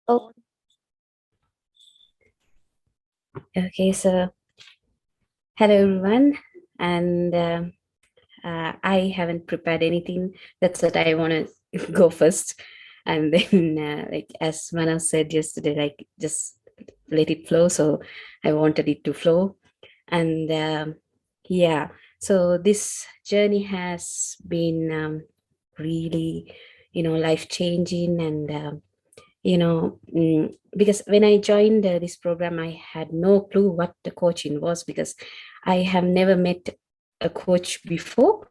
Oh, okay. So, hello everyone, and I haven't prepared anything. That's what I want to go first, and then, like as Mana said yesterday, like just let it flow. So I wanted it to flow, and yeah. So this journey has been really, life changing, and because when I joined this program, I had no clue what the coaching was, because I have never met a coach before.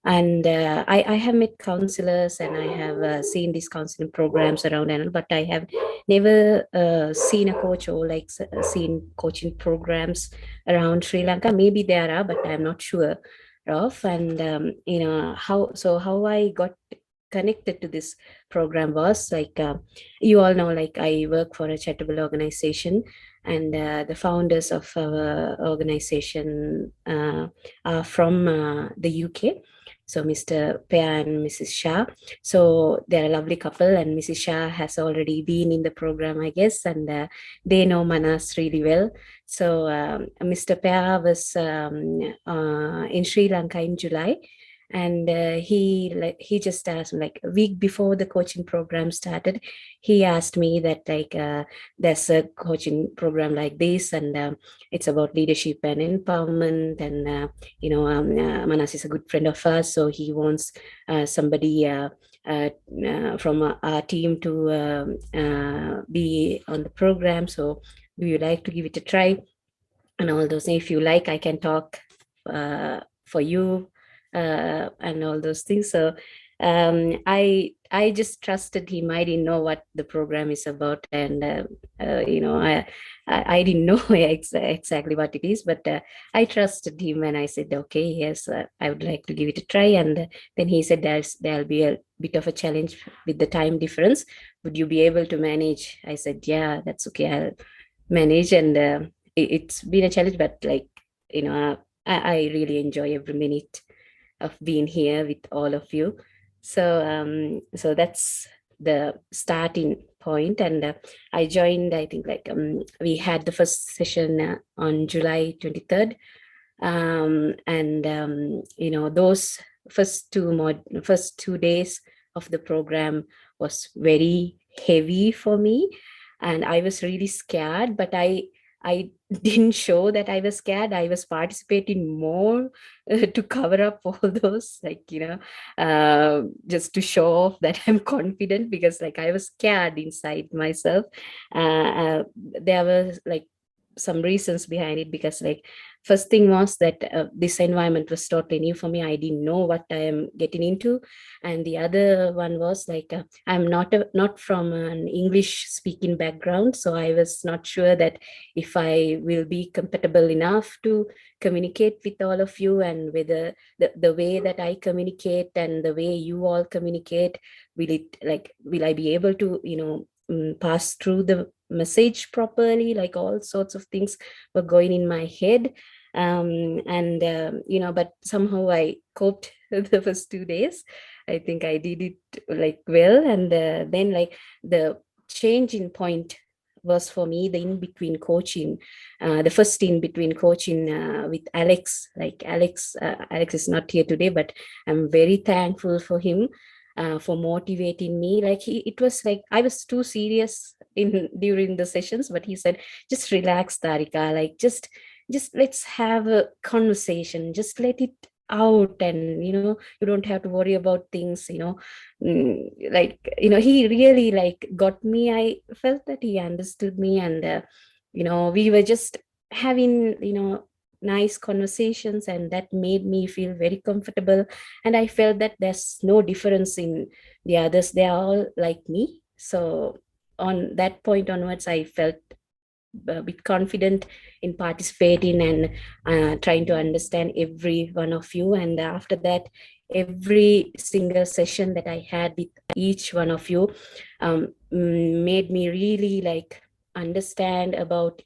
And I have met counselors, and I have seen these counseling programs around, and but I have never seen a coach, or like seen coaching programs around Sri Lanka. Maybe there are, but I'm not sure of. And how I got connected to this program was like, you all know, like I work for a charitable organization, and the founders of our organization are from the UK. So Mr. Pea and Mrs. Shah. So they're a lovely couple, and Mrs. Shah has already been in the program, I guess, and they know Manas really well. So Mr. Pea was in Sri Lanka in July, and he just asked me, like a week before the coaching program started. He asked me that, like, there's a coaching program like this, and it's about leadership and empowerment, and Manas is a good friend of us, so he wants somebody from our team to be on the program. So do you like to give it a try, and all those? If you like, I can talk for you, and all those things. So I just trusted him. I didn't know what the program is about, and I didn't know exactly what it is, but I trusted him, and I said, okay, yes, I would like to give it a try. And then he said, there'll be a bit of a challenge with the time difference. Would you be able to manage? I said, yeah, that's okay, I'll manage. And it's been a challenge, but like, I really enjoy every minute of being here with all of you. So that's the starting point. And I joined, I think, like, we had the first session on July 23rd. And those first 2 days of the program was very heavy for me, and I was really scared, but I didn't show that I was scared. I was participating more to cover up all those, like, just to show off that I'm confident, because like I was scared inside myself. There was like some reasons behind it, because like first thing was that this environment was totally new for me. I didn't know what I am getting into. And the other one was like, I'm not from an English speaking background, so I was not sure that if I will be compatible enough to communicate with all of you, and whether the way that I communicate and the way you all communicate, will I be able to pass through the message properly. Like all sorts of things were going in my head. And but somehow I coped the first 2 days. I think I did it like well. And then, like, the changing point was for me the in between coaching, the first in between coaching with Alex. Like Alex is not here today, but I'm very thankful for him, for motivating me. Like, it was like I was too serious in during the sessions, but he said, just relax, Tarika, like just let's have a conversation, just let it out, and you don't have to worry about things. Like, he really like got me. I felt that he understood me, and we were just having nice conversations, and that made me feel very comfortable. And I felt that there's no difference in the others, they are all like me. So on that point onwards, I felt a bit confident in participating, and trying to understand every one of you. And after that, every single session that I had with each one of you made me really like understand about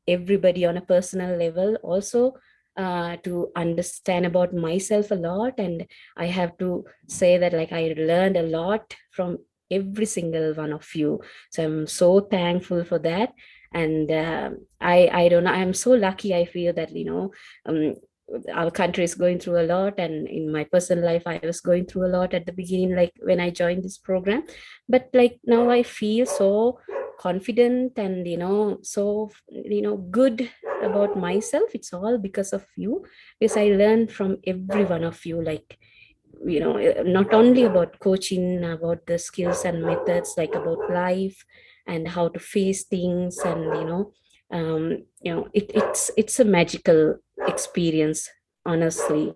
everybody on a personal level, also to understand about myself a lot. And I have to say that, like, I learned a lot from every single one of you. So I'm so thankful for that. And I don't know, I'm so lucky. I feel that, um, our country is going through a lot, and in my personal life I was going through a lot at the beginning, like when I joined this program. But like now I feel so confident and so good about myself. It's all because of you, because I learned from every one of you, like not only about coaching, about the skills and methods, like about life and how to face things. And it's a magical experience, honestly.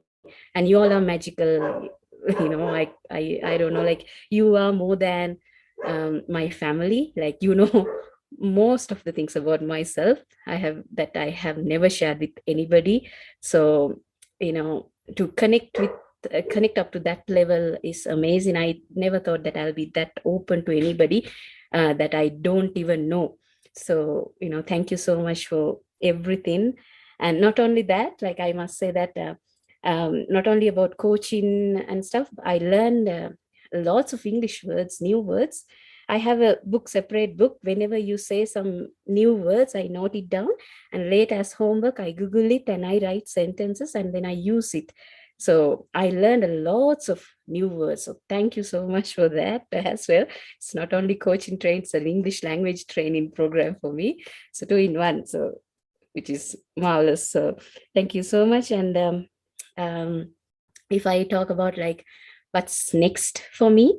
And you all are magical. I don't know, like you are more than my family. Like most of the things about myself I have never shared with anybody. So to connect up to that level is amazing. I never thought that I'll be that open to anybody that I don't even know. So thank you so much for everything. And not only that, like I must say that not only about coaching and stuff, I learned lots of English words, new words. I have a separate book. Whenever you say some new words, I note it down, and late as homework I Google it and I write sentences and then I use it. So I learned lots of new words. So thank you so much for that as well. It's not only coaching training, it's an English language training program for me. So two in one. So which is marvelous. So thank you so much. And um, if I talk about like what's next for me,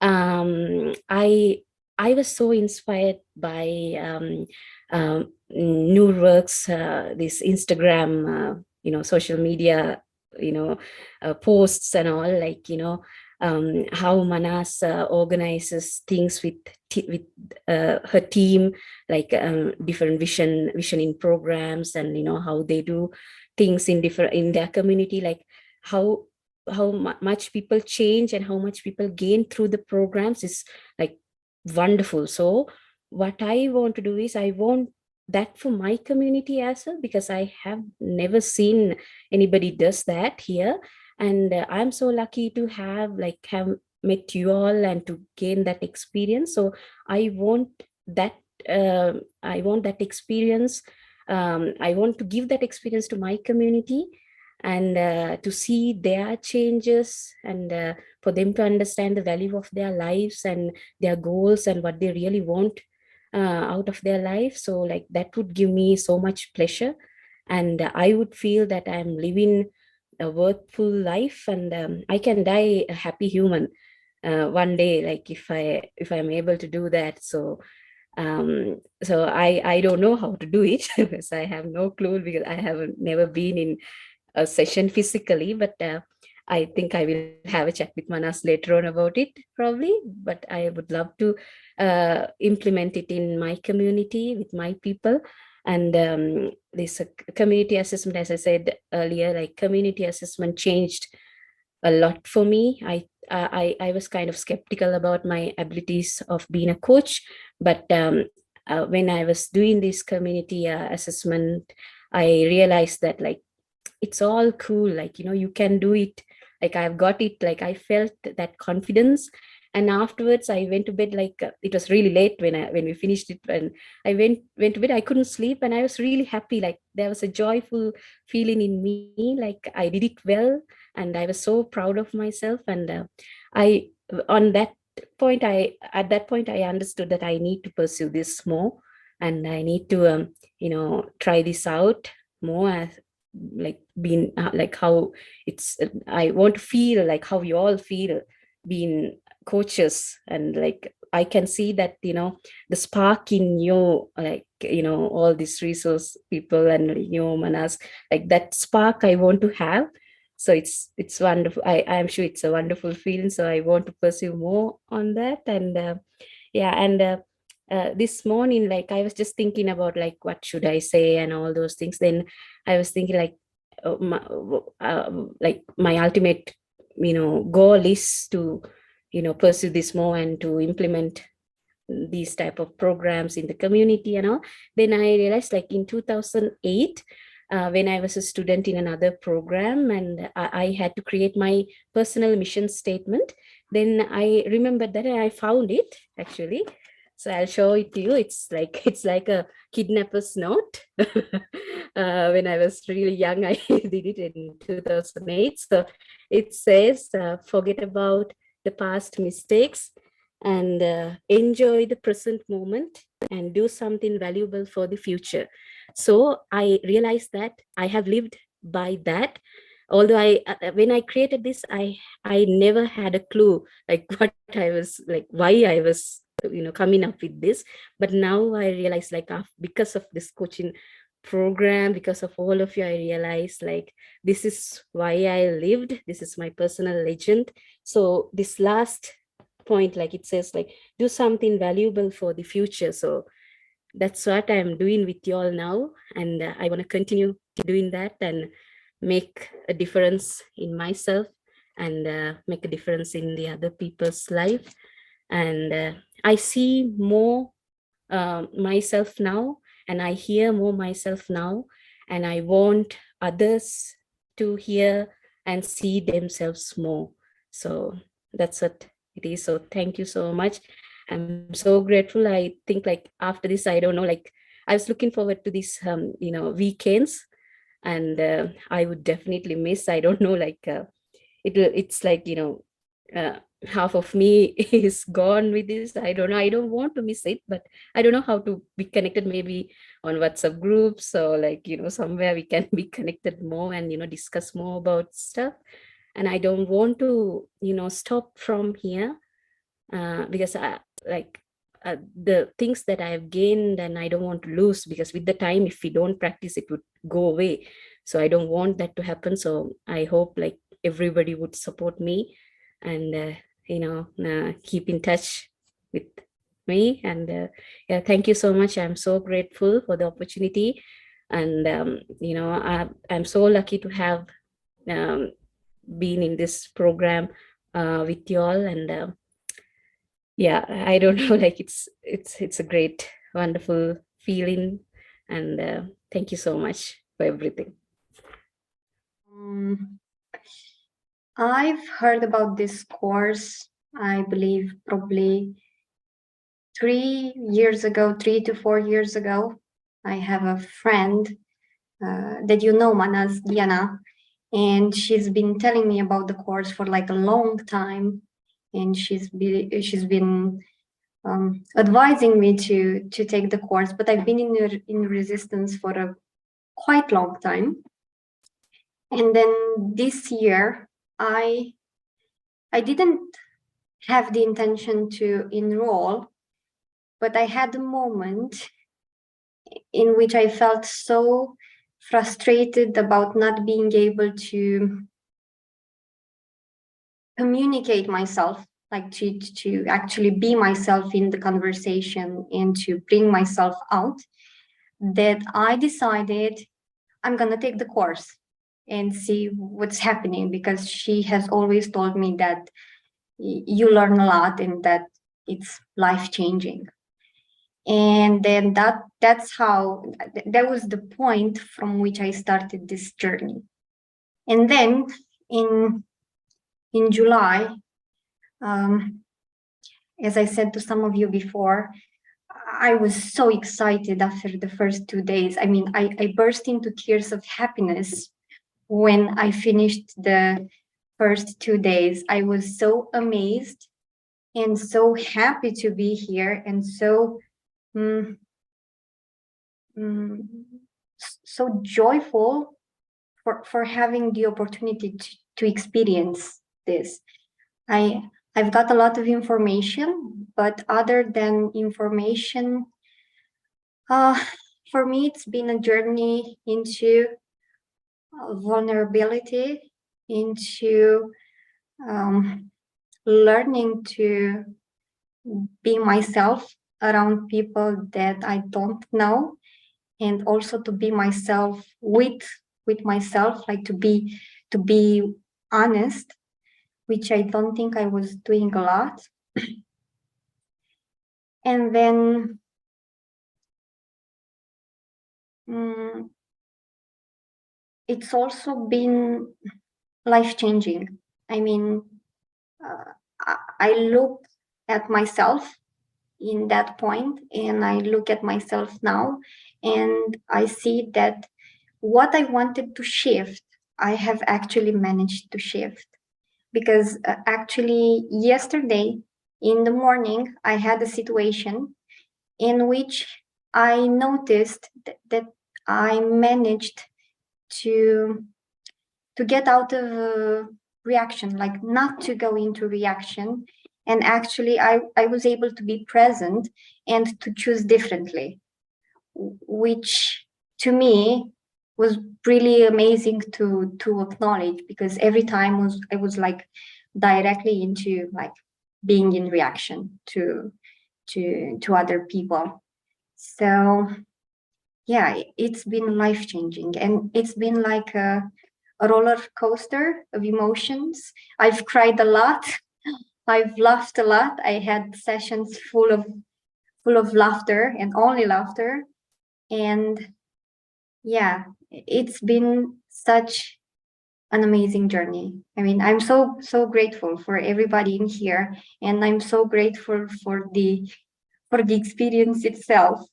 I was so inspired by NoorWorks, this Instagram, social media, you know, posts and all, like how Manas organizes things with her team, like different visioning programs, and how they do things in their community, like how much people change and how much people gain through the programs is like wonderful. So what I want to do is I want that for my community as well, because I have never seen anybody does that here. And I'm so lucky to have met you all and to gain that experience. So I want that I want that experience. I want to give that experience to my community, and to see their changes, and for them to understand the value of their lives and their goals and what they really want out of their life. So like that would give me so much pleasure, and I would feel that I'm living a worthful life, and I can die a happy human one day, like if I'm able to do that. So I don't know how to do it because I have no clue, because I haven't never been in a session physically. But I think I will have a chat with Manas later on about it, probably. But I would love to implement it in my community with my people. And this community assessment, as I said earlier, like community assessment changed a lot for me. I was kind of skeptical about my abilities of being a coach, but when I was doing this community assessment, I realized that like it's all cool, like you can do it. Like I've got it, like I felt that confidence. And afterwards I went to bed, like it was really late when we finished it, and I went to bed. I couldn't sleep, and I was really happy. Like there was a joyful feeling in me, like I did it well, and I was so proud of myself. And I on that point I at that point I understood that I need to pursue this more, and I need to try this out more, as like being like how it's I want to feel like how you all feel being coaches. And like I can see that the spark in you, like all these resource people and Manas, like that spark I want to have. So it's wonderful. I'm sure it's a wonderful feeling, so I want to pursue more on that. And yeah. And this morning, like I was just thinking about like what should I say and all those things. Then I was thinking like like my ultimate goal is to pursue this more and to implement these type of programs in the community and all. Then I realized, like in 2008, when I was a student in another program, and I had to create my personal mission statement. Then I remembered that, and I found it actually. So I'll show it to you. It's like a kidnapper's note. When I was really young, I did it in 2008. So it says, forget about the past mistakes and enjoy the present moment and do something valuable for the future. So I realized that I have lived by that. Although when I created this, I never had a clue like what I was like, why I was coming up with this. But now I realize, like, because of this coaching program, because of all of you, I realized like this is why I lived. This is my personal legend. So this last point, like it says, like, do something valuable for the future. So that's what I'm doing with you all now, and I want to continue doing that and make a difference in myself, and make a difference in the other people's life. And I see more myself now, and I hear more myself now, and I want others to hear and see themselves more. So that's what it is. So thank you so much. I'm so grateful. I think like after this, I don't know, like I was looking forward to these weekends, and I would definitely miss, I don't know, like it's like half of me is gone with this. I don't know, I don't want to miss it, but I don't know how to be connected, maybe on WhatsApp groups, or like somewhere we can be connected more and discuss more about stuff. And I don't want to stop from here, because I like the things that I have gained, and I don't want to lose, because with the time, if we don't practice, it would go away. So I don't want that to happen. So I hope like everybody would support me, and keep in touch with me. And yeah, thank you so much. I'm so grateful for the opportunity. And I'm so lucky to have um, been in this program with you all. And yeah, I don't know, like it's a great, wonderful feeling. And thank you so much for everything. I've heard about this course, I believe probably 3 to 4 years ago. I have a friend that Manas, Diana, and she's been telling me about the course for like a long time, and she's been advising me to take the course, but I've been in resistance for a quite long time. And then this year, I didn't have the intention to enroll, but I had a moment in which I felt so frustrated about not being able to communicate myself, like to actually be myself in the conversation and to bring myself out, that I decided I'm going to take the course and see what's happening, because she has always told me that you learn a lot and that it's life-changing. And then that was the point from which I started this journey. And then in July, as I said to some of you before, I was so excited after the first 2 days. I mean, I burst into tears of happiness when I finished the first 2 days. I was so amazed and so happy to be here, and so so joyful for having the opportunity to experience this. I've got a lot of information, but other than information, for me, it's been a journey into vulnerability, into learning to be myself around people that I don't know, and also to be myself with myself, like to be honest, which I don't think I was doing a lot. And then it's also been life-changing. I mean, I look at myself in that point, and I look at myself now, and I see that what I wanted to shift, I have actually managed to shift. Because actually, yesterday in the morning, I had a situation in which I noticed that I managed to get out of reaction, like not to go into reaction. And actually, I was able to be present and to choose differently, which to me was really amazing to acknowledge, because every time I was like directly into like being in reaction to other people. So yeah, it's been life changing, and it's been like a roller coaster of emotions. I've cried a lot. I've laughed a lot. I had sessions full of laughter and only laughter. And yeah, it's been such an amazing journey. I mean, I'm so grateful for everybody in here, and I'm so grateful for the experience itself.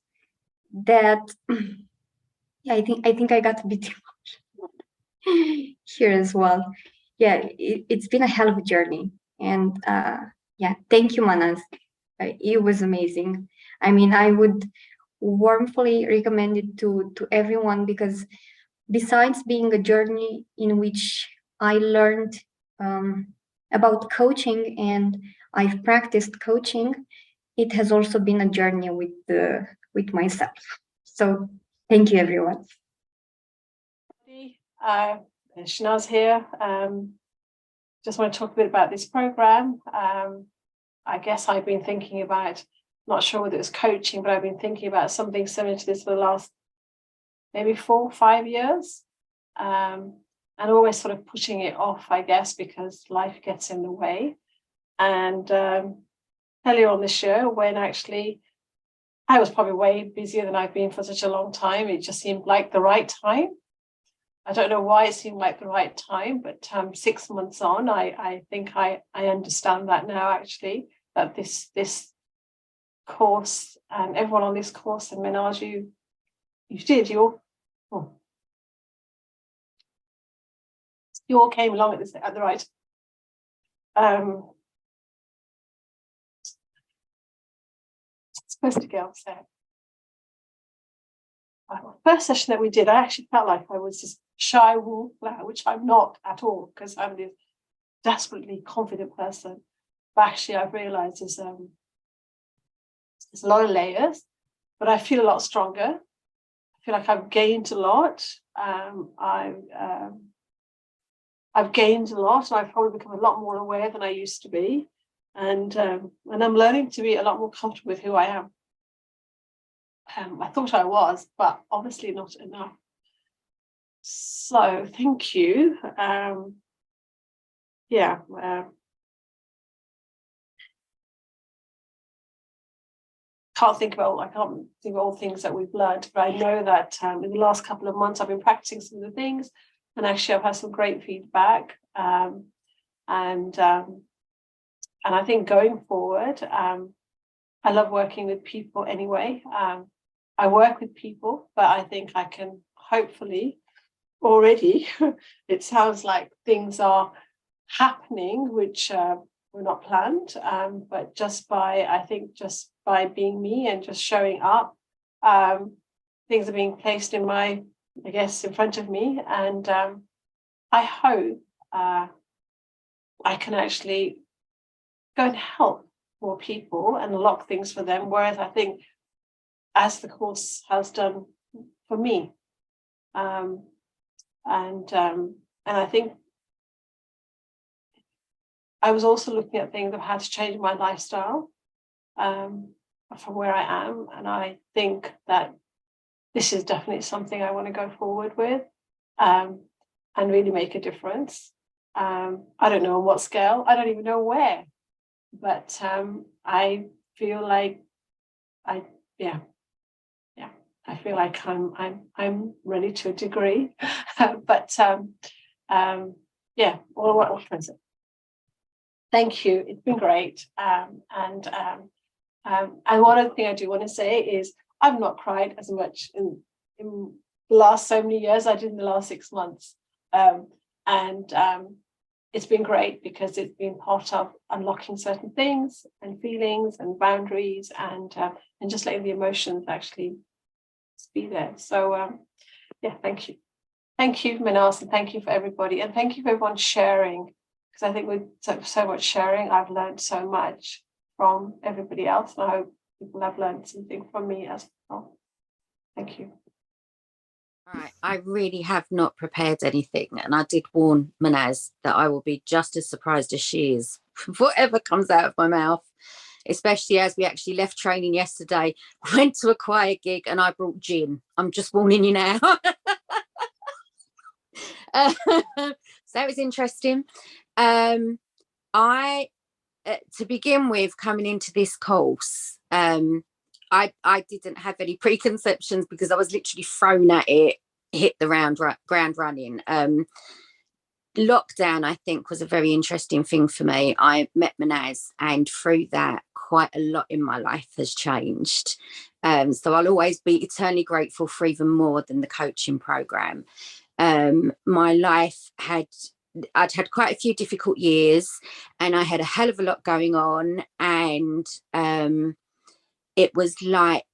That yeah, I think I got a bit here as well. Yeah, it's been a hell of a journey, and yeah, thank you, Manas. It was amazing. I mean, I would warmly recommend it to everyone, because besides being a journey in which I learned about coaching and I've practiced coaching, it has also been a journey with myself. So thank you, everyone. Shanaz here. Just want to talk a bit about this program. I guess I've been thinking about, not sure whether it's coaching, but I've been thinking about something similar to this for the last maybe 4 or 5 years, and always sort of putting it off, I guess, because life gets in the way. And earlier on this year, when actually I was probably way busier than I've been for such a long time, it just seemed like the right time. I don't know why it seemed like the right time, but 6 months on, I think I understand that now, actually, that this course and everyone on this course, and Minaj, you all came along at the right. Supposed to go upstairs. First session that we did, I actually felt like I was just shy wallflower, which I'm not at all, because I'm this desperately confident person. But actually, I've realized there's a lot of layers, but I feel a lot stronger. I feel like I've gained a lot. I've gained a lot, and I've probably become a lot more aware than I used to be, and I'm learning to be a lot more comfortable with who I am. I thought I was, but obviously not enough. So thank you. I can't think of all the things that we've learned, but I know that in the last couple of months I've been practicing some of the things, and actually I've had some great feedback. And I think going forward, I love working with people anyway. I work with people, but I think I can hopefully already, it sounds like things are happening, which were not planned, but just by being me and just showing up, things are being placed in front of me. And I hope I can actually go and help more people and unlock things for them, whereas I think, as the course has done for me, and I think I was also looking at things of how to change my lifestyle from where I am, and I think that this is definitely something I want to go forward with, and really make a difference. I don't know on what scale, I don't even know where, but I feel like I feel like I'm ready to a degree. But yeah, well, what can I say? Thank you. It's been great. And one other thing I do want to say is I've not cried as much in the last so many years I did in the last 6 months. And it's been great because it's been part of unlocking certain things and feelings and boundaries and just letting the emotions actually be there. So yeah, thank you. Thank you, Minas, and thank you for everybody. And thank you for everyone sharing, because I think with so much sharing, I've learned so much from everybody else. And I hope people have learned something from me as well. Thank you. Right, I really have not prepared anything, and I did warn Manaz that I will be just as surprised as she is whatever comes out of my mouth, especially as we actually left training yesterday, went to a choir gig, and I brought gin. I'm just warning you now. So that was interesting. I to begin with, coming into this course, I didn't have any preconceptions because I was literally thrown at it, hit the ground running. Lockdown, I think, was a very interesting thing for me. I met Manaz, and through that, quite a lot in my life has changed. So I'll always be eternally grateful for even more than the coaching program. My life I'd had quite a few difficult years, and I had a hell of a lot going on, and it was like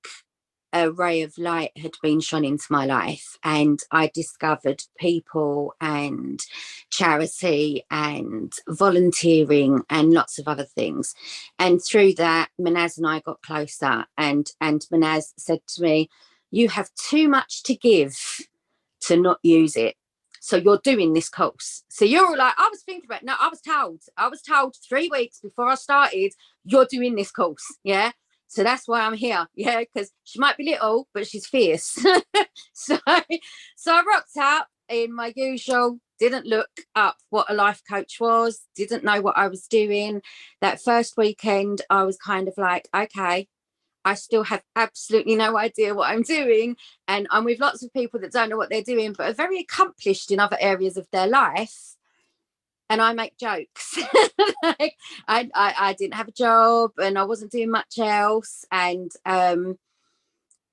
a ray of light had been shone into my life, and I discovered people and charity and volunteering and lots of other things. And through that, Manaz and I got closer, and Manaz said to me, "You have too much to give to not use it. So you're doing this course." So you're like, I was thinking about it. No, I was told 3 weeks before I started, you're doing this course. Yeah. So that's why I'm here. Yeah. Because she might be little, but she's fierce. so I rocked out in my usual, didn't look up what a life coach was, didn't know what I was doing. That first weekend, I was kind of like, okay, I still have absolutely no idea what I'm doing. And I'm with lots of people that don't know what they're doing, but are very accomplished in other areas of their life. And I make jokes. Like, I didn't have a job and I wasn't doing much else. And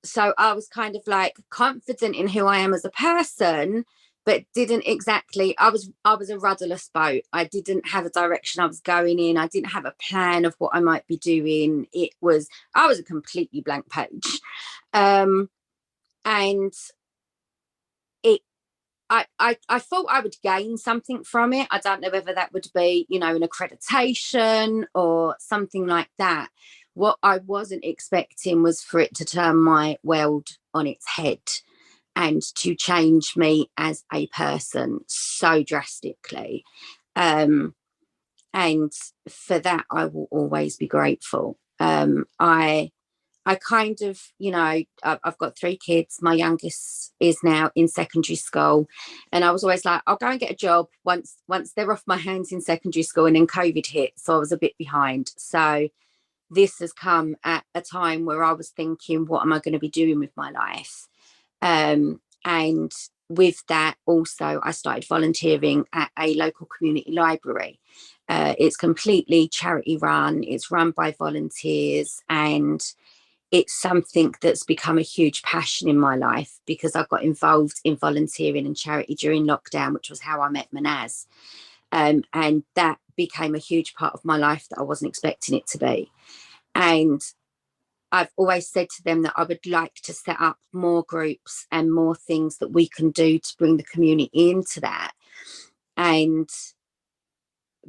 so I was kind of like confident in who I am as a person, but didn't exactly, I was a rudderless boat. I didn't have a direction I was going in. I didn't have a plan of what I might be doing. I was a completely blank page. And I thought I would gain something from it. I don't know whether that would be, an accreditation or something like that. What I wasn't expecting was for it to turn my world on its head and to change me as a person so drastically. And for that, I will always be grateful. I kind of, I've got 3 kids. My youngest is now in secondary school. And I was always like, I'll go and get a job once they're off my hands in secondary school. And then COVID hit. So I was a bit behind. So this has come at a time where I was thinking, what am I going to be doing with my life? And with that, also, I started volunteering at a local community library. It's completely charity run. It's run by volunteers, and it's something that's become a huge passion in my life because I got involved in volunteering and charity during lockdown, which was how I met Manaz. And that became a huge part of my life that I wasn't expecting it to be. And I've always said to them that I would like to set up more groups and more things that we can do to bring the community into that. And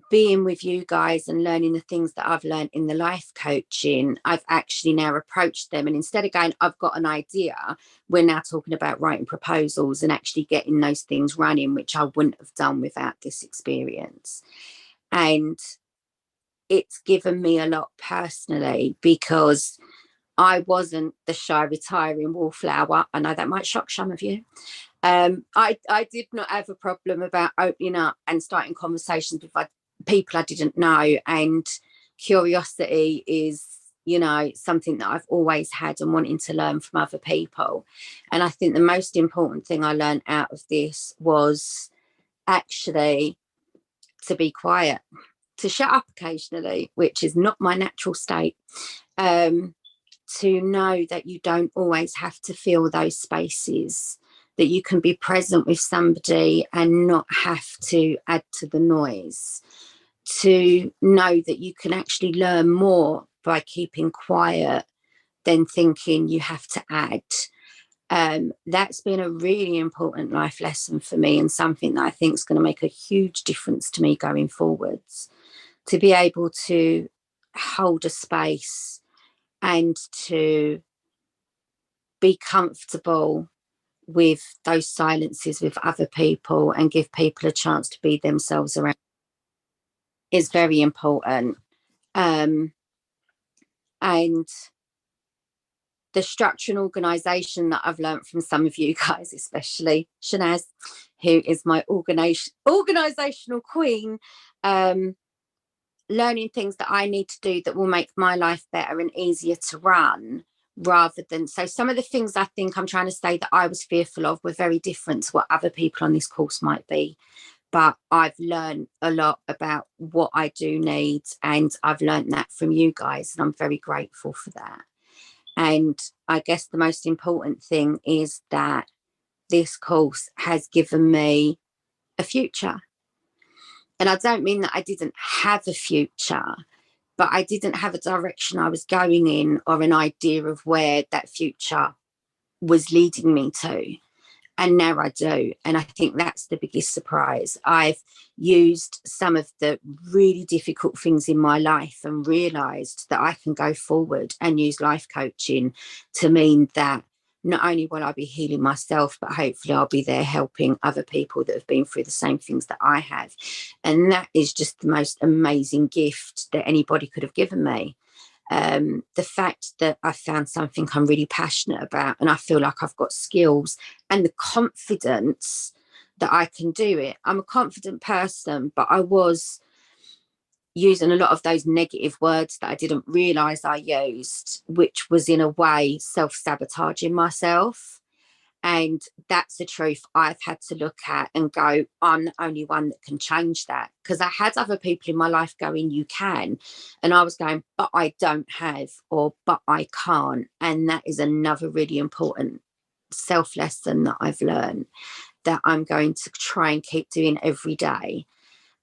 being with you guys and learning the things that I've learned in the life coaching, I've actually now approached them. And instead of going, I've got an idea, we're now talking about writing proposals and actually getting those things running, which I wouldn't have done without this experience. And it's given me a lot personally because I wasn't the shy, retiring wallflower. I know that might shock some of you. I did not have a problem about opening up and starting conversations with people I didn't know. And curiosity is you know, something that I've always had and wanting to learn from other people. And I think the most important thing I learned out of this was actually to be quiet, to shut up occasionally, which is not my natural state. To know that you don't always have to fill those spaces, that you can be present with somebody and not have to add to the noise, to know that you can actually learn more by keeping quiet than thinking you have to add. That's been a really important life lesson for me, and something that I think is going to make a huge difference to me going forwards, to be able to hold a space and to be comfortable with those silences with other people and give people a chance to be themselves around is very important. And the structure and organisation that I've learned from some of you guys, especially Shanaz, who is my organisational queen, learning things that I need to do that will make my life better and easier to run, rather than, so some of the things I think I'm trying to say that I was fearful of were very different to what other people on this course might be. But I've learned a lot about what I do need, and I've learned that from you guys, and I'm very grateful for that. And I guess the most important thing is that this course has given me a future. And I don't mean that I didn't have a future, but I didn't have a direction I was going in or an idea of where that future was leading me to. And now I do. And I think that's the biggest surprise. I've used some of the really difficult things in my life and realised that I can go forward and use life coaching to mean that not only will I be healing myself, but hopefully I'll be there helping other people that have been through the same things that I have. And that is just the most amazing gift that anybody could have given me. The fact that I found something I'm really passionate about, and I feel like I've got skills and the confidence that I can do it. I'm a confident person, but I was using a lot of those negative words that I didn't realise I used, which was in a way self-sabotaging myself. And that's the truth I've had to look at and go, I'm the only one that can change that. Because I had other people in my life going, you can. And I was going, but I don't have, or but I can't. And that is another really important self lesson that I've learned, that I'm going to try and keep doing every day,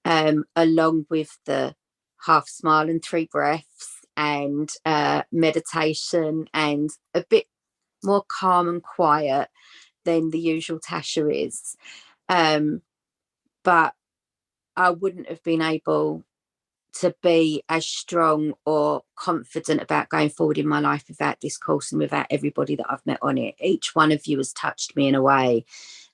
along with the half smile and 3 breaths and meditation, and a bit more calm and quiet than the usual Tasha is. But I wouldn't have been able to be as strong or confident about going forward in my life without this course and without everybody that I've met on it. Each one of you has touched me in a way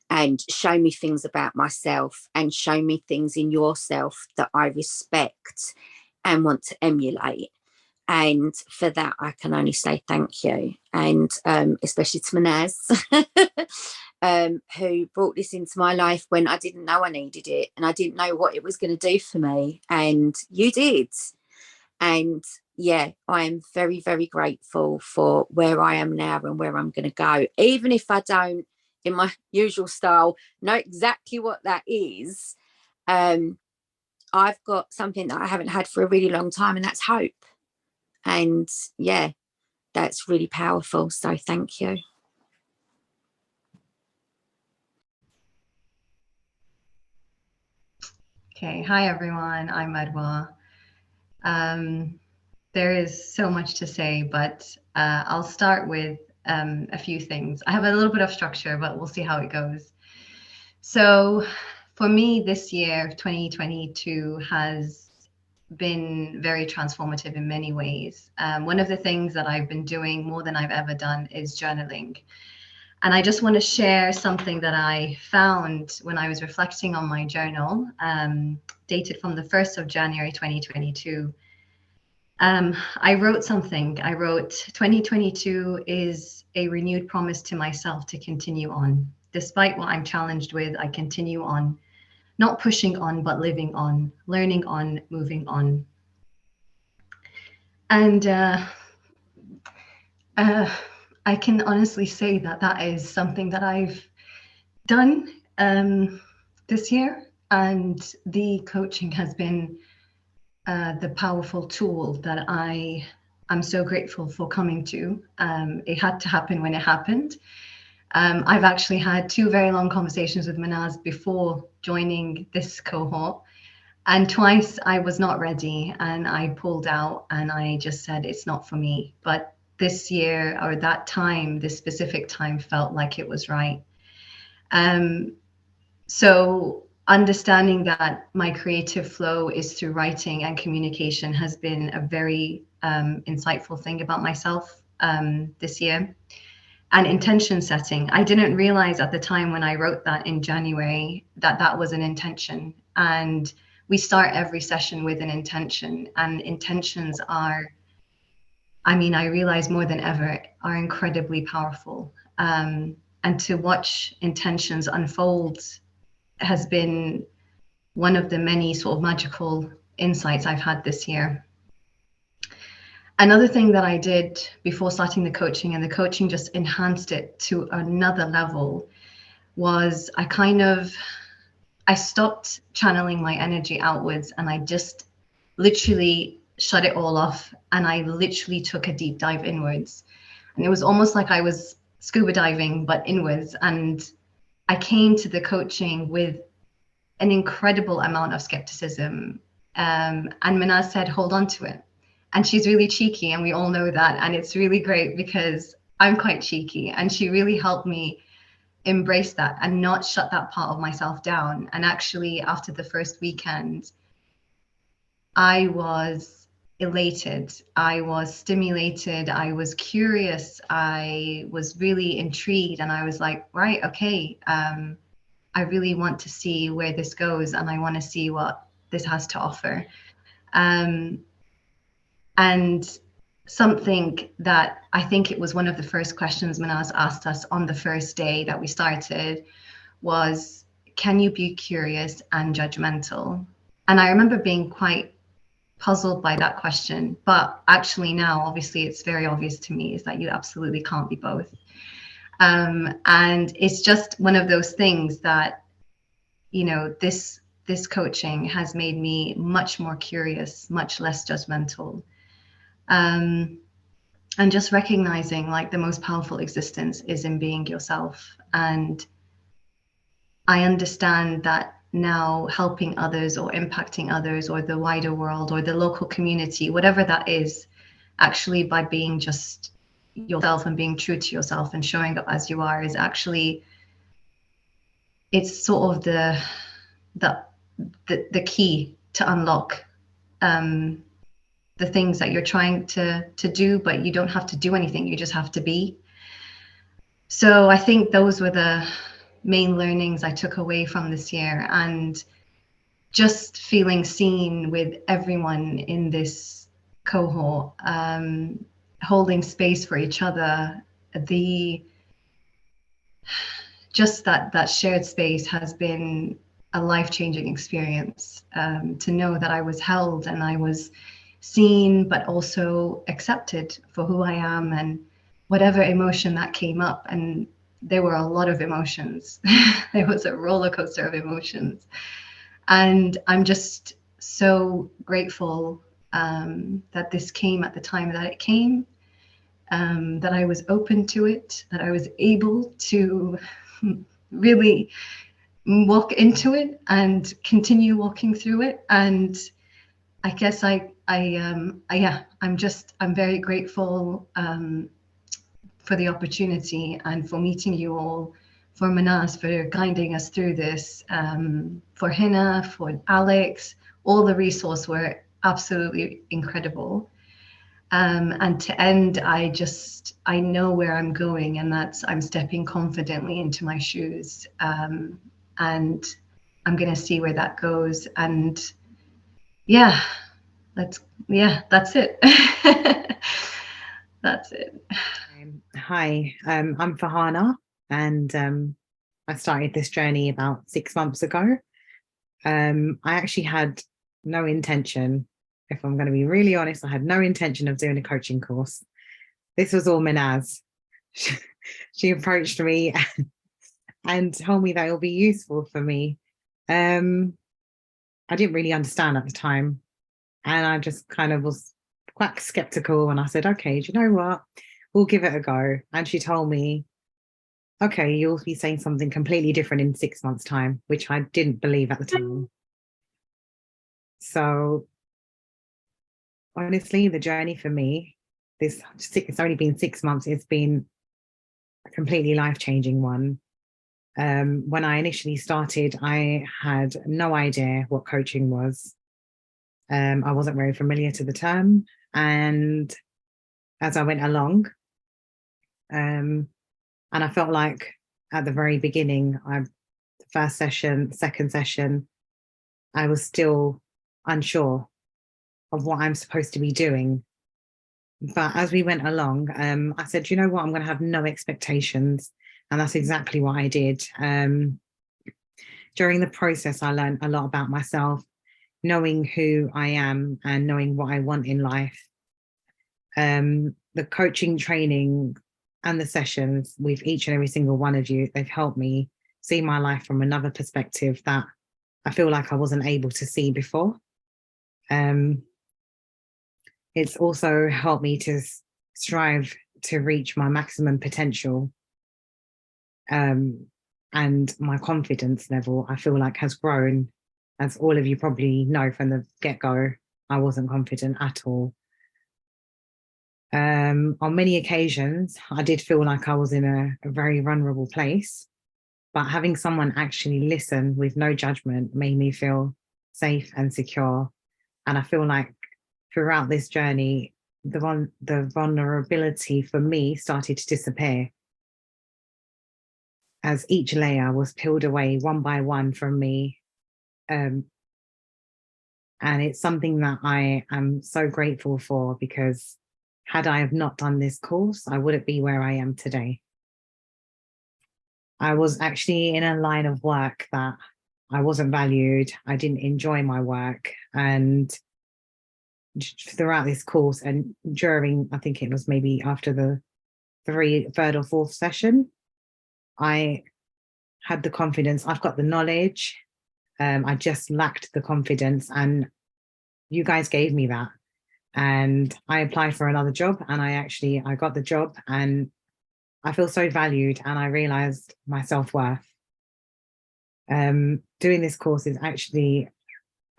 and shown me things about myself and shown me things in yourself that I respect and want to emulate. And for that, I can only say thank you. And especially to Manaz, who brought this into my life when I didn't know I needed it and I didn't know what it was going to do for me. And you did. And yeah, I am very, very grateful for where I am now and where I'm going to go. Even if I don't, in my usual style, know exactly what that is, I've got something that I haven't had for a really long time, and that's hope. And yeah, that's really powerful. So thank you. Okay, hi everyone, I'm Adwa. There is so much to say, but I'll start with a few things. I have a little bit of structure, but we'll see how it goes. So for me, this year, 2022, has been very transformative in many ways. One of the things that I've been doing more than I've ever done is journaling. And I just want to share something that I found when I was reflecting on my journal, dated from the 1st of January, 2022. I wrote something. I wrote, 2022 is a renewed promise to myself to continue on. Despite what I'm challenged with, I continue on, not pushing on, but living on, learning on, moving on. And I can honestly say that that is something that I've done this year, and the coaching has been the powerful tool that I'm so grateful for coming to. It had to happen when it happened. I've actually had 2 very long conversations with Manaz before joining this cohort, and twice I was not ready and I pulled out and I just said it's not for me. But this year, or that time, this specific time, felt like it was right. So understanding that my creative flow is through writing and communication has been a very insightful thing about myself this year. And intention setting. I didn't realize at the time when I wrote that in January that that was an intention. And we start every session with an intention, and intentions are, I mean, I realize more than ever, are incredibly powerful. And to watch intentions unfold has been one of the many sort of magical insights I've had this year. Another thing that I did before starting the coaching, and the coaching just enhanced it to another level, was I stopped channeling my energy outwards, and I just literally shut it all off, and I literally took a deep dive inwards. And it was almost like I was scuba diving, but inwards. And I came to the coaching with an incredible amount of skepticism. And Manaz said, hold on to it. And she's really cheeky, and we all know that. And it's really great because I'm quite cheeky, and she really helped me embrace that and not shut that part of myself down. And actually, after the first weekend, I was elated, I was stimulated, I was curious, I was really intrigued, and I was like, right, okay, I really want to see where this goes, and I want to see what this has to offer. And something that I think it was one of the first questions Manaz asked us on the first day that we started was, can you be curious and judgmental? And I remember being quite puzzled by that question. But actually now, obviously, it's very obvious to me is that you absolutely can't be both. And it's just one of those things that, you know, this coaching has made me much more curious, much less judgmental. And just recognizing like the most powerful existence is in being yourself. And I understand that now, helping others or impacting others or the wider world or the local community, whatever that is, actually by being just yourself and being true to yourself and showing up as you are, is actually, it's sort of the key to unlock the things that you're trying to do, but you don't have to do anything, you just have to be. So I think those were the main learnings I took away from this year, and just feeling seen with everyone in this cohort, holding space for each other. Just that shared space has been a life-changing experience, to know that I was held and I was seen, but also accepted for who I am and whatever emotion that came up. And there were a lot of emotions. There was a roller coaster of emotions. And I'm just so grateful that this came at the time that it came, that I was open to it, that I was able to really walk into it and continue walking through it. And I guess I'm very grateful for the opportunity and for meeting you all, for Manaz for guiding us through this, for Hina, for Alex. All the resources were absolutely incredible. And to end, I know where I'm going, and that's I'm stepping confidently into my shoes, and I'm going to see where that goes. And that's it. That's it. Hi, I'm Farhana, and I started this journey about 6 months ago. I actually had no intention, if I'm going to be really honest, I had no intention of doing a coaching course. this was all Minaz. She approached me and told me that it'll be useful for me. I didn't really understand at the time. And I just kind of was quite skeptical. And I said, okay, do you know what? We'll give it a go. And she told me, okay, you'll be saying something completely different in 6 months' time, which I didn't believe at the time. So honestly, the journey for me, it's only been 6 months. It's been a completely life-changing one. When I initially started, I had no idea what coaching was. I wasn't very familiar to the term. And as I went along, and I felt like at the very beginning, the first session, second session, I was still unsure of what I'm supposed to be doing. But as we went along, I said, you know what, I'm going to have no expectations. And that's exactly what I did. During the process, I learned a lot about myself, knowing who I am and knowing what I want in life. The coaching training and the sessions with each and every single one of you, they've helped me see my life from another perspective that I feel like I wasn't able to see before. It's also helped me to strive to reach my maximum potential. And my confidence level, I feel like, has grown. As all of you probably know from the get-go, I wasn't confident at all. On many occasions, I did feel like I was in a very vulnerable place, but having someone actually listen with no judgment made me feel safe and secure. And I feel like throughout this journey, the vulnerability for me started to disappear as each layer was peeled away one by one from me. And it's something that I am so grateful for, because had I have not done this course, I wouldn't be where I am today. I was actually in a line of work that I wasn't valued. I didn't enjoy my work. And throughout this course and during, I think it was maybe after the third or fourth session, I had the confidence. I've got the knowledge. I just lacked the confidence, and you guys gave me that. And I applied for another job, and I got the job, and I feel so valued, and I realized my self-worth. Doing this course is actually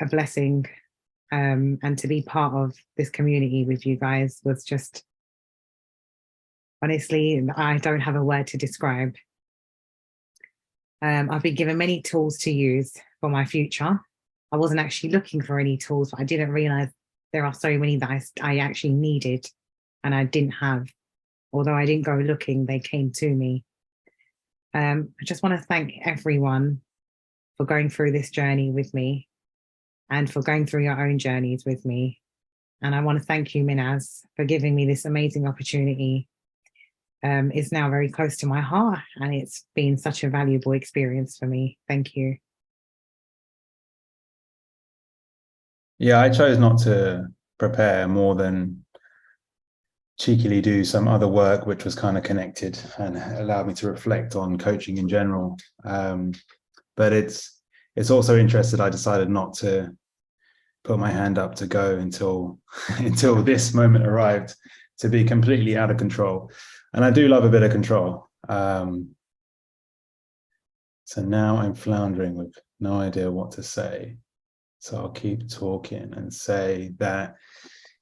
a blessing, and to be part of this community with you guys was just, honestly, I don't have a word to describe. I've been given many tools to use for my future. I wasn't actually looking for any tools, but I didn't realize there are so many that I actually needed and I didn't have. Although I didn't go looking, they came to me. I just want to thank everyone for going through this journey with me and for going through your own journeys with me. And I want to thank you, Minaz, for giving me this amazing opportunity. It's now very close to my heart, and it's been such a valuable experience for me. Thank you. Yeah, I chose not to prepare more than cheekily do some other work which was kind of connected and allowed me to reflect on coaching in general. But it's also interesting. I decided not to put my hand up to go until this moment arrived, to be completely out of control. And I do love a bit of control. So now I'm floundering with no idea what to say. So I'll keep talking and say that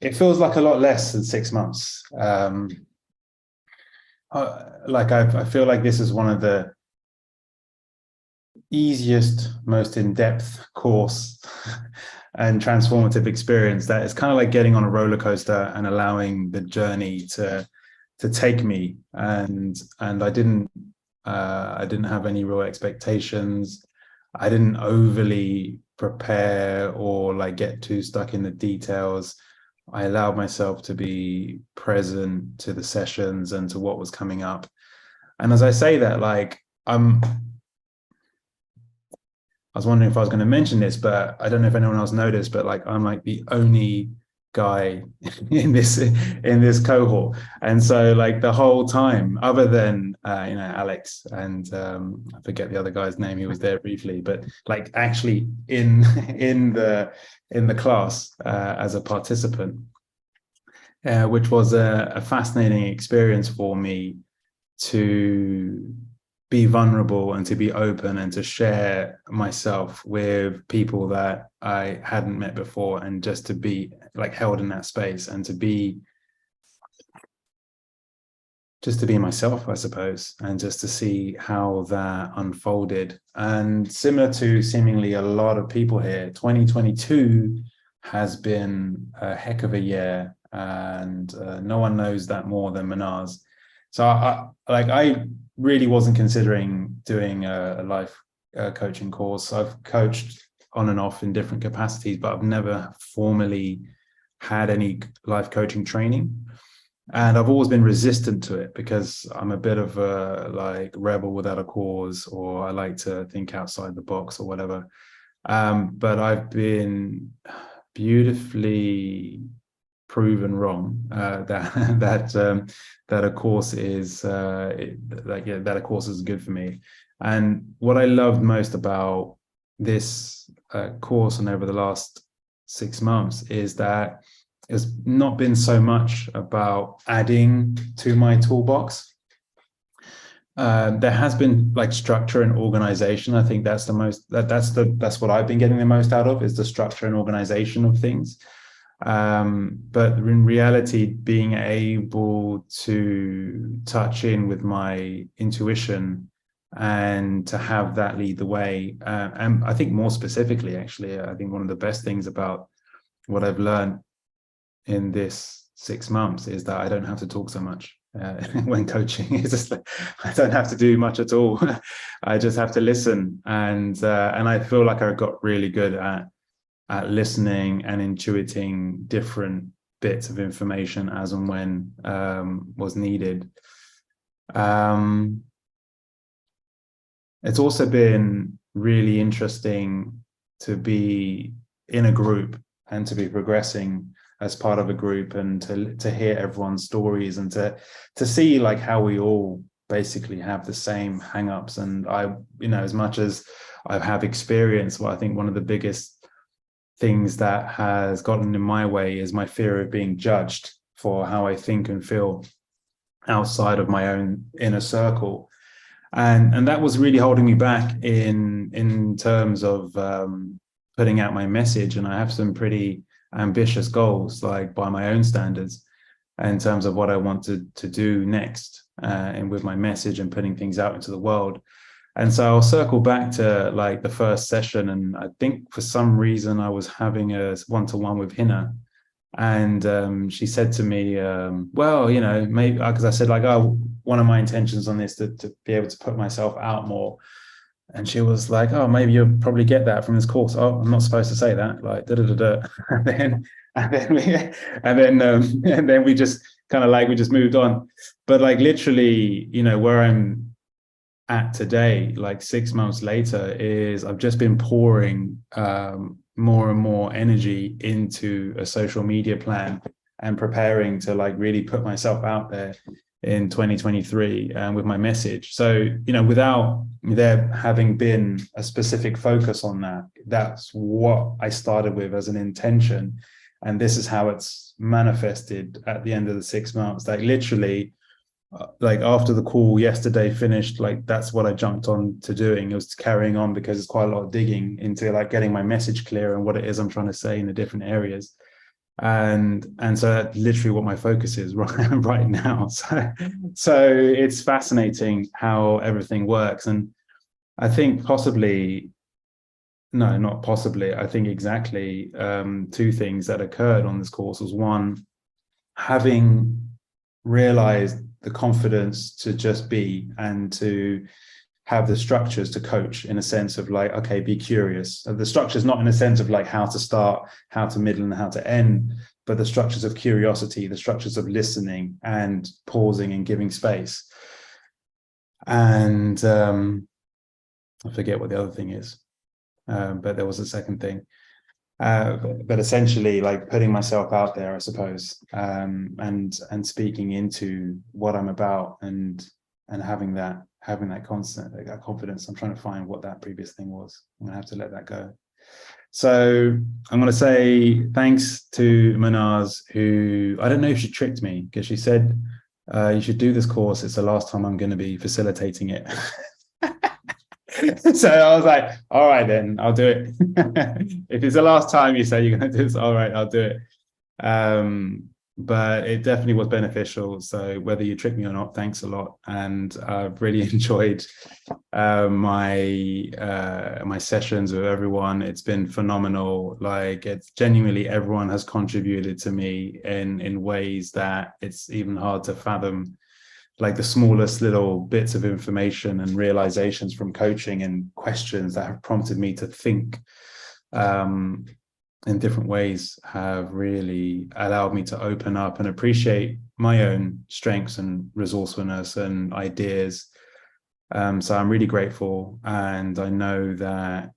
it feels like a lot less than 6 months. I feel like this is one of the easiest, most in-depth course and transformative experience. That is kind of like getting on a roller coaster and allowing the journey to take me. And I didn't have any real expectations. I didn't overly prepare or like get too stuck in the details. I allowed myself to be present to the sessions and to what was coming up. And as I say that, like, I was wondering if I was going to mention this, but I don't know if anyone else noticed, but like, I'm like the only guy in this cohort. And so like the whole time, other than Alex and I forget the other guy's name, he was there briefly, but like actually in the class as a participant, which was a fascinating experience for me to be vulnerable and to be open and to share myself with people that I hadn't met before, and just to be like held in that space and to be myself, I suppose, and just to see how that unfolded. And similar to seemingly a lot of people here, 2022 has been a heck of a year, and no one knows that more than Manaz. So I really wasn't considering doing a life coaching course. I've coached on and off in different capacities, but I've never formally had any life coaching training. And I've always been resistant to it because I'm a bit of a like rebel without a cause, or I like to think outside the box or whatever. But I've been beautifully proven wrong that a course is that a course is good for me. And what I loved most about this course and over the last 6 months is that it's not been so much about adding to my toolbox. There has been like structure and organization. I think that's the most that's what I've been getting the most out of, is the structure and organization of things. But in reality, being able to touch in with my intuition and to have that lead the way. And I think more specifically, actually, I think one of the best things about what I've learned in this 6 months is that I don't have to talk so much when coaching. It's just like, I don't have to do much at all. I just have to listen, and I feel like I got really good at listening and intuiting different bits of information as and when was needed. It's also been really interesting to be in a group and to be progressing as part of a group, and to hear everyone's stories, and to see like how we all basically have the same hang-ups. And I, as much as I have experience, well, I think one of the biggest things that has gotten in my way is my fear of being judged for how I think and feel outside of my own inner circle. And that was really holding me back in terms of putting out my message. And I have some pretty ambitious goals, like by my own standards, in terms of what I want to do next, and with my message and putting things out into the world. And so I'll circle back to like the first session, and I think for some reason I was having a one-to-one with Hina, and she said to me, well, maybe, because I said like, oh, one of my intentions on this to be able to put myself out more. And she was like, oh, maybe you'll probably get that from this course. Oh, I'm not supposed to say that, like and then we just kind of like, we just moved on. But like literally, where I'm at today, like 6 months later, is I've just been pouring more and more energy into a social media plan and preparing to like really put myself out there in 2023 with my message. So, without there having been a specific focus on that, that's what I started with as an intention. And this is how it's manifested at the end of the 6 months. Like literally, like after the call yesterday finished, like that's what I jumped on to doing. It was carrying on because it's quite a lot of digging into like getting my message clear and what it is I'm trying to say in the different areas. And so that's literally what my focus is right now. So it's fascinating how everything works. And I think possibly, no, not possibly, I think exactly two things that occurred on this course was, one, having realized the confidence to just be and to have the structures to coach, in a sense of like, okay, be curious. The structures not in a sense of like how to start, how to middle, and how to end, but the structures of curiosity, the structures of listening and pausing and giving space. And I forget what the other thing is, but there was a second thing. but essentially like putting myself out there, I suppose, and speaking into what I'm about, and having that constant that confidence. I'm trying to find what that previous thing was. I'm gonna have to let that go. So I'm going to say thanks to Manaz, who, I don't know if she tricked me, because she said, you should do this course. It's the last time I'm going to be facilitating it. So I was like, all right, then I'll do it. If it's the last time you say you're going to do this, all right, I'll do it. But it definitely was beneficial. So whether you trick me or not, thanks a lot. And I've really enjoyed my sessions with everyone. It's been phenomenal. Like, it's genuinely, everyone has contributed to me in ways that it's even hard to fathom. Like the smallest little bits of information and realizations from coaching and questions that have prompted me to think in different ways have really allowed me to open up and appreciate my own strengths and resourcefulness and ideas. So I'm really grateful, and I know that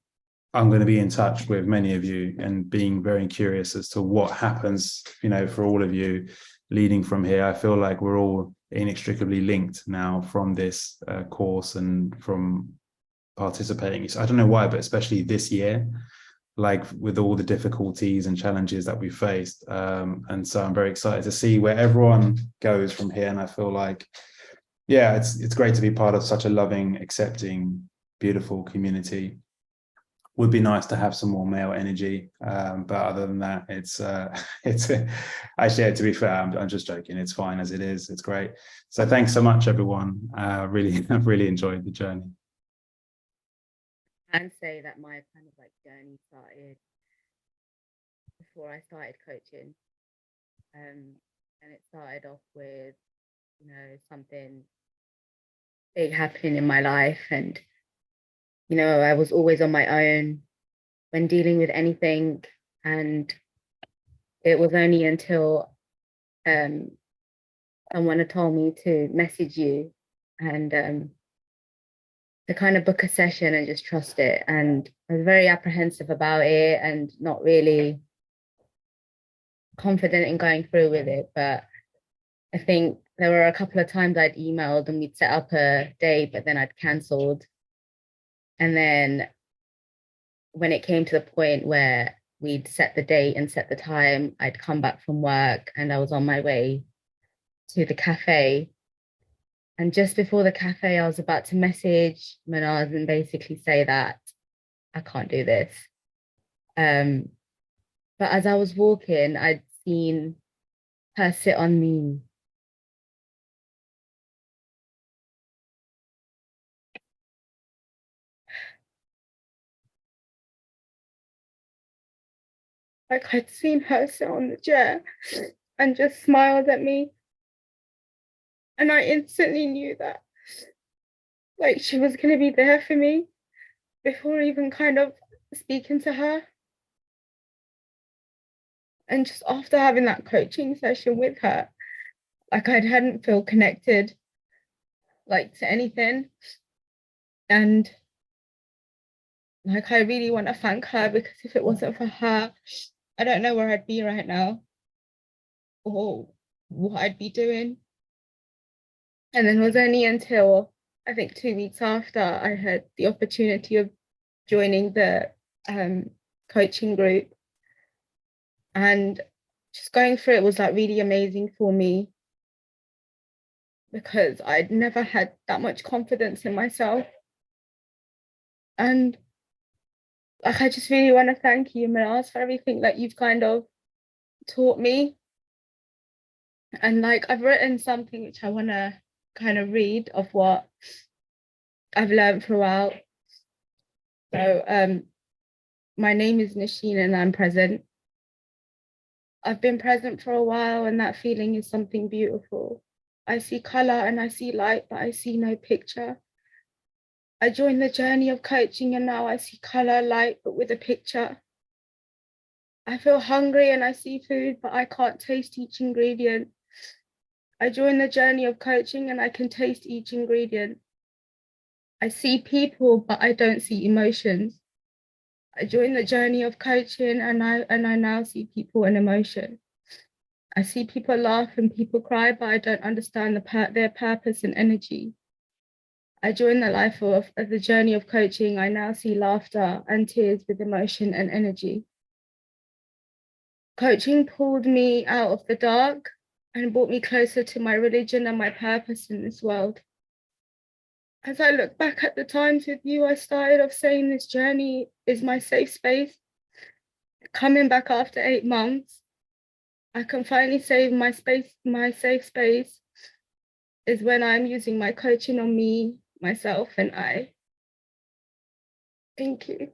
I'm going to be in touch with many of you and being very curious as to what happens, for all of you leading from here. I feel like we're all inextricably linked now from this course and from participating. So I don't know why, but especially this year, like with all the difficulties and challenges that we faced. And so I'm very excited to see where everyone goes from here. And I feel like, yeah, it's great to be part of such a loving, accepting, beautiful community. Would be nice to have some more male energy, but other than that, it's actually, to be fair, I'm just joking. It's fine as it is. It's great. So thanks so much, everyone. I've really enjoyed the journey. And say that my kind of like journey started before I started coaching, and it started off with something big happening in my life, and I was always on my own when dealing with anything, and it was only until someone had told me to message you and to kind of book a session and just trust it. And I was very apprehensive about it and not really confident in going through with it. But I think there were a couple of times I'd emailed and we'd set up a date, but then I'd cancelled. And then when it came to the point where we'd set the date and set the time, I'd come back from work and I was on my way to the cafe. And just before the cafe, I was about to message Manaz and basically say that I can't do this. But as I was walking, I'd seen her sit on me. Like I'd seen her sit on the chair and just smiled at me. And I instantly knew that like she was going to be there for me before even kind of speaking to her. And just after having that coaching session with her, like I hadn't feel connected like to anything. And like I really want to thank her, because if it wasn't for her, I don't know where I'd be right now or what I'd be doing. And then it was only until I think 2 weeks after I had the opportunity of joining the coaching group, and just going through it was like really amazing for me, because I'd never had that much confidence in myself. And like I just really want to thank you, Manaz, for everything that you've kind of taught me. And like I've written something which I want to kind of read of what I've learned throughout. So my name is Nasheen and I'm present. I've been present for a while, and that feeling is something beautiful. I see color and I see light, but I see no picture. I joined the journey of coaching and now I see color, light, but with a picture. I feel hungry and I see food, but I can't taste each ingredient. I join the journey of coaching and I can taste each ingredient. I see people, but I don't see emotions. I joined the journey of coaching, and I now see people in emotion. I see people laugh and people cry, but I don't understand their purpose and energy. I joined the life of the journey of coaching. I now see laughter and tears with emotion and energy. Coaching pulled me out of the dark and brought me closer to my religion and my purpose in this world. As I look back at the times with you, I started off saying this journey is my safe space. Coming back after 8 months, I can finally say my safe space is when I'm using my coaching on me, myself, and I. Thank you.